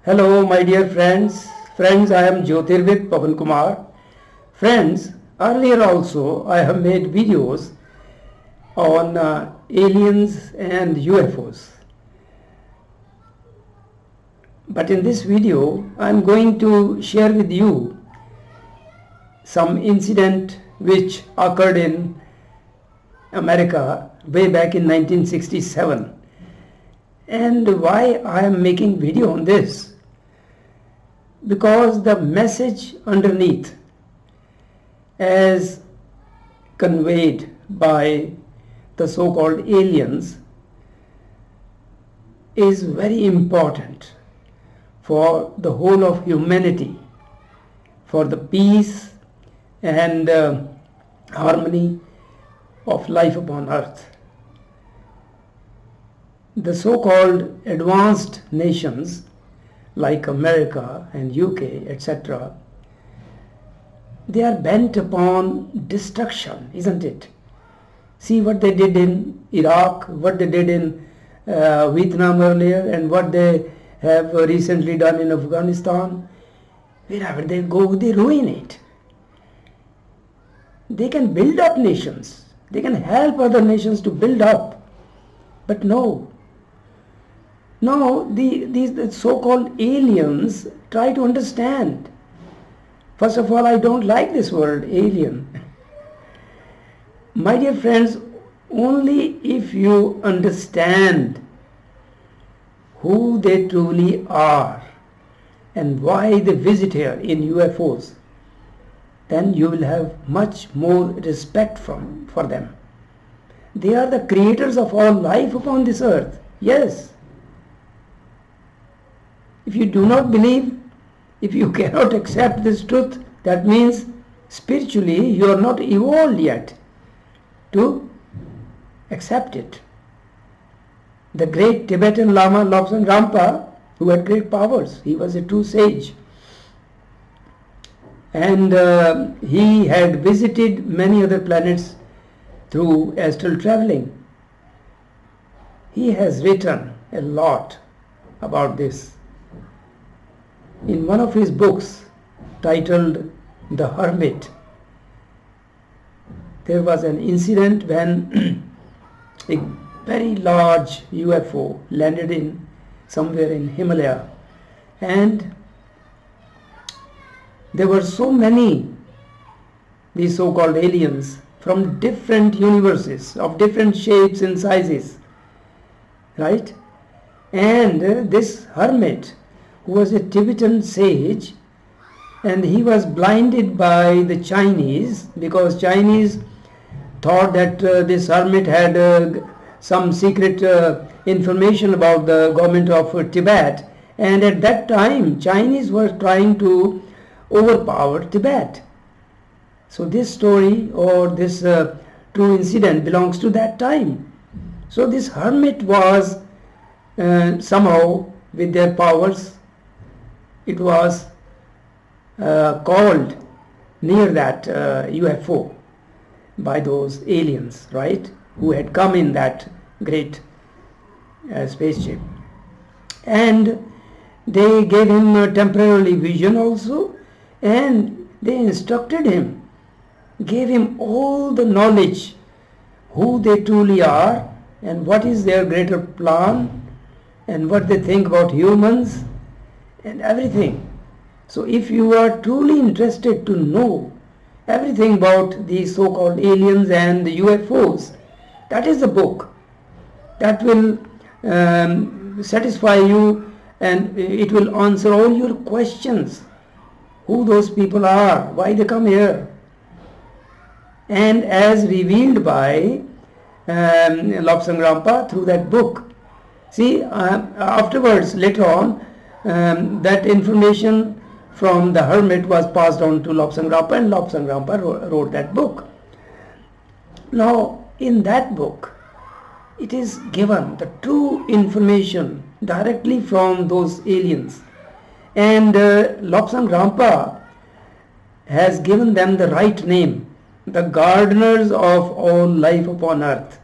Hello, my dear friends. Friends, I am Jyotirvid Pavan Kumar. Friends, earlier also I have made videos on aliens and UFOs. But in this video, I am going to share with you some incident which occurred in America way back in 1967. And why I am making video on this? Because the message underneath as conveyed by the so-called aliens is very important for the whole of humanity, for the peace and harmony of life upon earth. The so-called advanced nations like America and UK, etc., they are bent upon destruction, isn't it? See what they did in Iraq, what they did in Vietnam earlier, and what they have recently done in Afghanistan. Wherever they go, they ruin it. They can build up nations. They can help other nations to build up. But no, these so-called aliens try to understand. First of all, I don't like this word alien. My dear friends, only if you understand who they truly are and why they visit here in UFOs, then you will have much more respect for them. They are the creators of all life upon this earth. Yes. If you do not believe, if you cannot accept this truth, that means spiritually you are not evolved yet to accept it. The great Tibetan Lama Lobsang Rampa, who had great powers, he was a true sage. And he had visited many other planets through astral traveling. He has written a lot about this. In one of his books titled The Hermit, there was an incident when a very large UFO landed in somewhere in Himalaya, and there were so many these so-called aliens from different universes of different shapes and sizes, right? And this hermit, who was a Tibetan sage, and he was blinded by the Chinese because Chinese thought that this hermit had some secret information about the government of Tibet, and at that time Chinese were trying to overpower Tibet. So this story or this true incident belongs to that time. So this hermit was somehow with their powers, it was called near that UFO by those aliens, right, who had come in that great spaceship. And they gave him temporarily vision also, and they instructed him, gave him all the knowledge, who they truly are and what is their greater plan and what they think about humans and everything. So if you are truly interested to know everything about these so-called aliens and the UFOs, that is the book that will satisfy you, and it will answer all your questions. Who those people are, why they come here. And as revealed by Lobsang Rampa through that book. See, afterwards, later on, that information from the hermit was passed on to Lobsang Rampa, and Lobsang Rampa wrote that book. Now, in that book, it is given the true information directly from those aliens. And Lobsang Rampa has given them the right name, the gardeners of all life upon earth.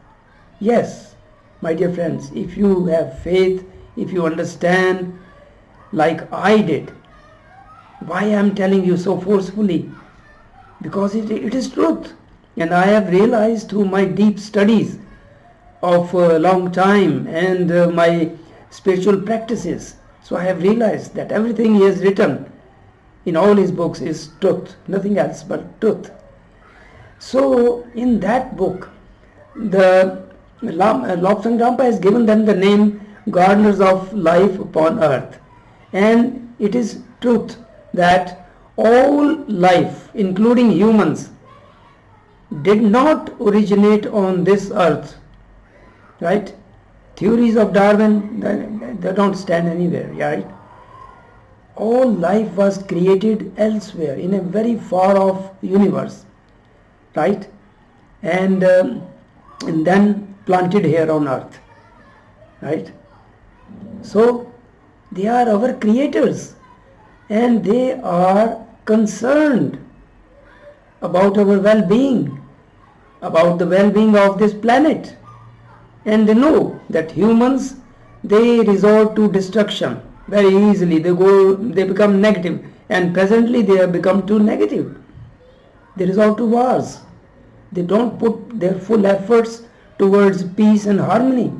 Yes, my dear friends, if you have faith, if you understand, like I did. Why I am telling you so forcefully? Because it is truth. And I have realized through my deep studies of a long time and my spiritual practices. So I have realized that everything he has written in all his books is truth, nothing else but truth. So in that book, the Lobsang Rampa has given them the name gardeners of life upon earth. And it is truth that all life, including humans, did not originate on this earth, right? Theories of Darwin, they don't stand anywhere, right? All life was created elsewhere in a very far off universe, right? And then planted here on earth, right? So they are our creators, and they are concerned about our well-being, about the well-being of this planet. And they know that humans, they resort to destruction very easily. They become negative, and presently they have become too negative. They resort to wars. They don't put their full efforts towards peace and harmony.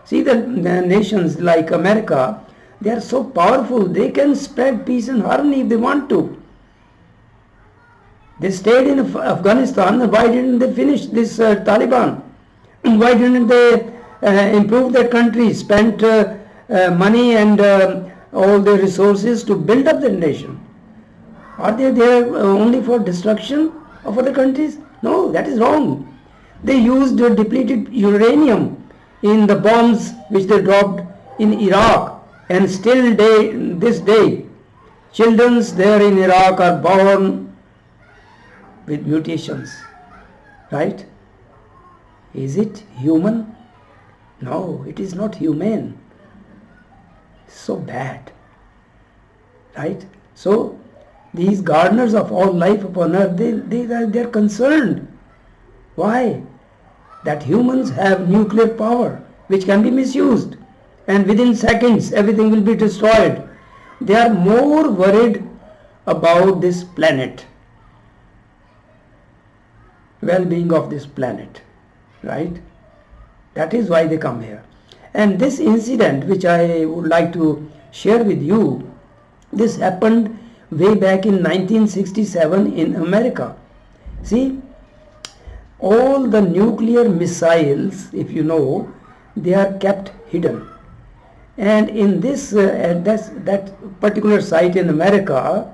See, the nations like America, they are so powerful, they can spread peace and harmony if they want to. They stayed in Afghanistan. Why didn't they finish this Taliban? Why didn't they improve their country, spent money and all their resources to build up their nation? Are they there only for destruction of other countries? No, that is wrong. They used depleted uranium in the bombs which they dropped in Iraq, and still this day, children there in Iraq are born with mutations, right? Is it human? No, it is not human. So bad, right? So these gardeners of all life upon earth, they are concerned. Why? That humans have nuclear power which can be misused, and within seconds everything will be destroyed. They are more worried about this planet, well-being of this planet, right? That is why they come here. And this incident which I would like to share with you, this happened way back in 1967 in America. See, all the nuclear missiles, if you know, they are kept hidden. And in this that particular site in America,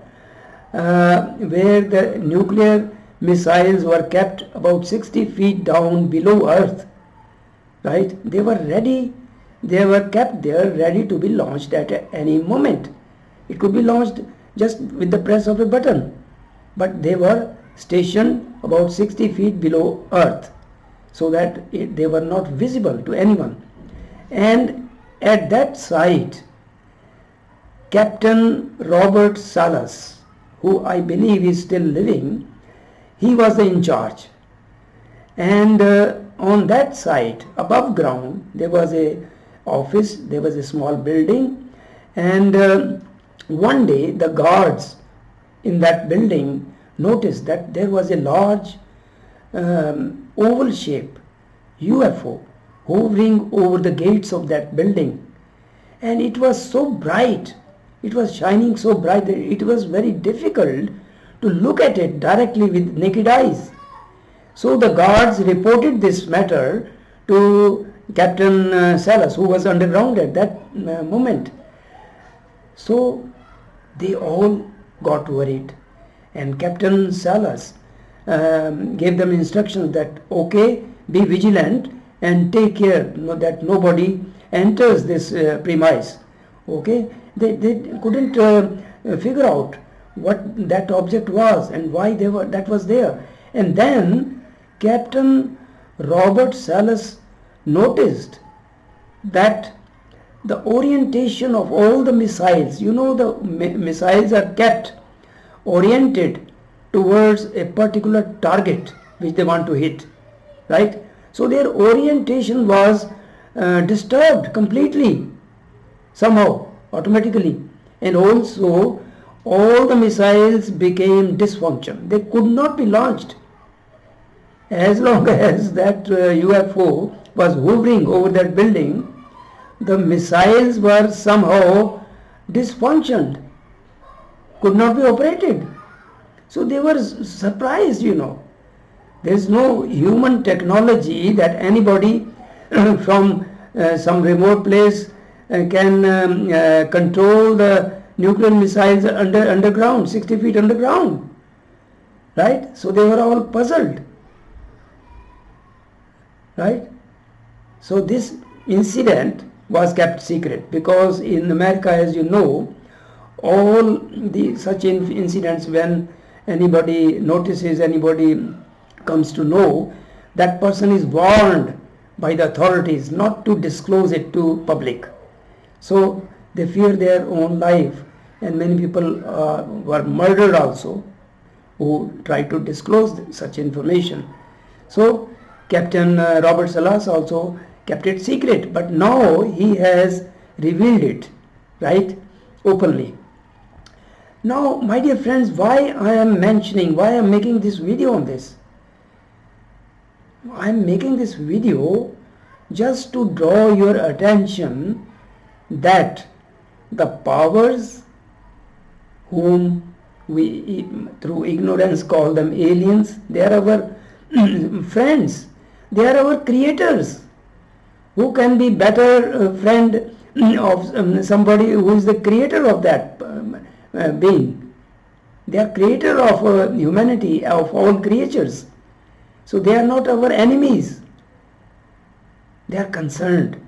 where the nuclear missiles were kept about 60 feet down below earth, right? They were kept there ready to be launched at any moment. It could be launched just with the press of a button, but they were stationed about 60 feet below earth, so that they were not visible to anyone. And at that site, Captain Robert Salas, who I believe is still living, he was in charge. And on that site, above ground, there was a office, there was a small building, and one day the guards in that building noticed that there was a large oval shape UFO hovering over the gates of that building, and it was so bright, it was shining so bright that it was very difficult to look at it directly with naked eyes. So the guards reported this matter to Captain Salas, who was underground at that moment. So they all got worried, and Captain Salas gave them instructions that, okay, be vigilant and take care that nobody enters this premise. Okay, they couldn't figure out what that object was and why that was there. And then Captain Robert Salas noticed that the orientation of all the missiles, the missiles are kept oriented towards a particular target which they want to hit, right? So their orientation was disturbed completely, somehow, automatically. And also, all the missiles became dysfunction. They could not be launched. As long as that UFO was hovering over that building, the missiles were somehow dysfunctioned, could not be operated. So they were surprised. There is no human technology that anybody from some remote place can control the nuclear missiles underground, 60 feet underground. Right? So they were all puzzled. Right? So this incident was kept secret because in America, as you know, all the such incidents, when anybody notices, anybody comes to know, that person is warned by the authorities not to disclose it to public. So they fear their own life, and many people were murdered also who tried to disclose such information. So Captain Robert Salas also kept it secret, but now he has revealed it, right, openly. Now, my dear friends, why I am making this video on this? I am making this video just to draw your attention that the powers whom we through ignorance call them aliens, they are our friends, they are our creators. Who can be better friend of somebody who is the creator of that being? They are creator of humanity, of all creatures. So they are not our enemies. They are concerned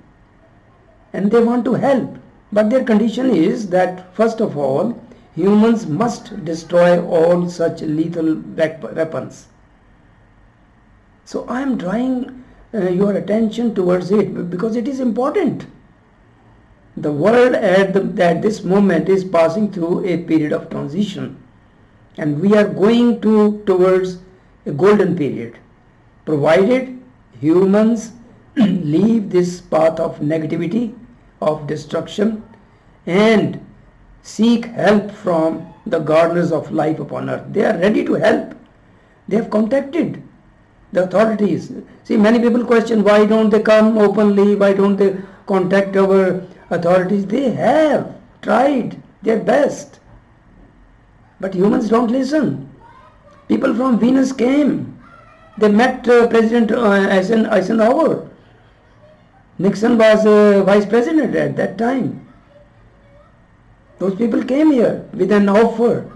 and they want to help. But their condition is that, first of all, humans must destroy all such lethal weapons. So I am drawing your attention towards it because it is important. The world at this moment is passing through a period of transition, and we are going towards a golden period, provided humans leave this path of negativity, of destruction, and seek help from the gardeners of life upon earth. They are ready to help. They have contacted the authorities. See, many people question, why don't they come openly? Why don't they contact our authorities? They have tried their best. But humans don't listen. People from Venus came. They met President Eisenhower. Nixon was vice president at that time. Those people came here with an offer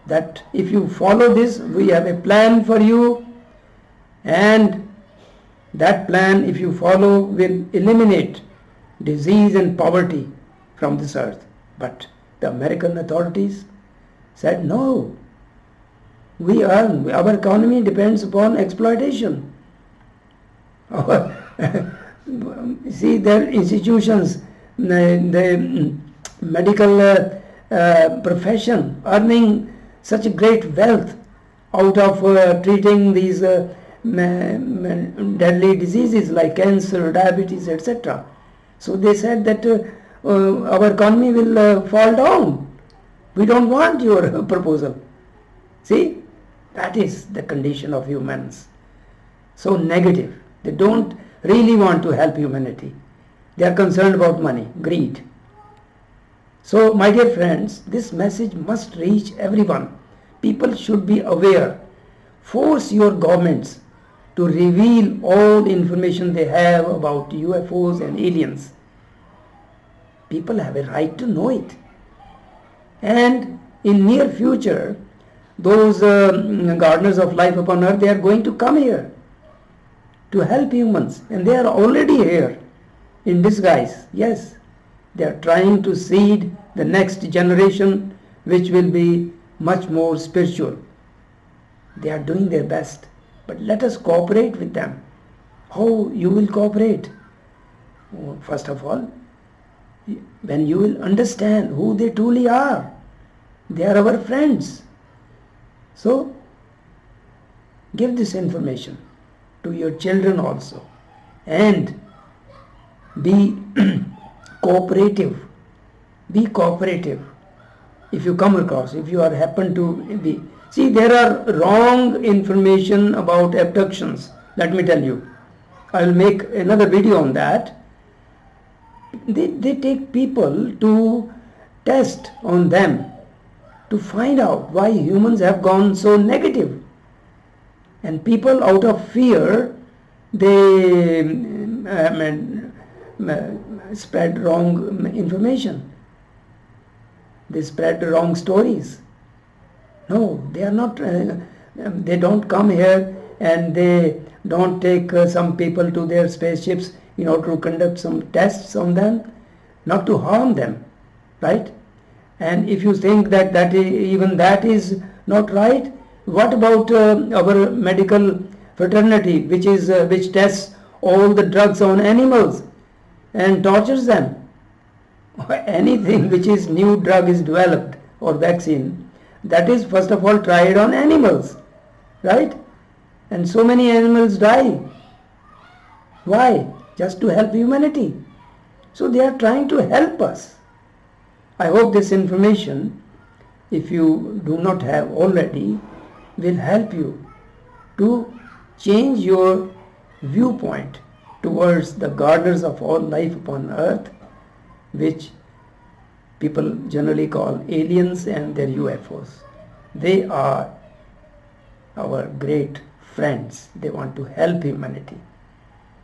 that if you follow this, we have a plan for you, and that plan, if you follow, will eliminate disease and poverty from this earth. But the American authorities said no. Our economy depends upon exploitation. See, their institutions, the medical profession earning such great wealth out of treating these deadly diseases like cancer, diabetes, etc. So they said that our economy will fall down. We don't want your proposal. See, that is the condition of humans. So negative. They don't really want to help humanity. They are concerned about money, greed. So, my dear friends, this message must reach everyone. People should be aware. Force your governments to reveal all the information they have about UFOs and aliens. People have a right to know it. And in near future, those gardeners of life upon earth, they are going to come here to help humans, and they are already here in disguise. Yes, they are trying to seed the next generation, which will be much more spiritual. They are doing their best, but let us cooperate with them. How you will cooperate? First of all, when you will understand who they truly are. They are our friends. So, give this information to your children also, and be cooperative. be cooperative. If you come across, if you are happen to be, see, there are wrong information about abductions. Let me tell you, I will make another video on that. They take people to test on them to find out why humans have gone so negative. And people, out of fear, they spread wrong information. They spread wrong stories. No, they are not, they don't come here and they don't take some people to their spaceships in order to conduct some tests on them, not to harm them, right? And if you think that even that is not right, what about our medical fraternity, which tests all the drugs on animals and tortures them? Anything which is new drug is developed or vaccine, that is first of all tried on animals, right? And so many animals die. Why? Just to help humanity. So they are trying to help us. I hope this information, if you do not have already, will help you to change your viewpoint towards the gardeners of all life upon earth, which people generally call aliens and their UFOs. They are our great friends. They want to help humanity.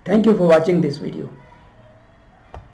Thank you for watching this video.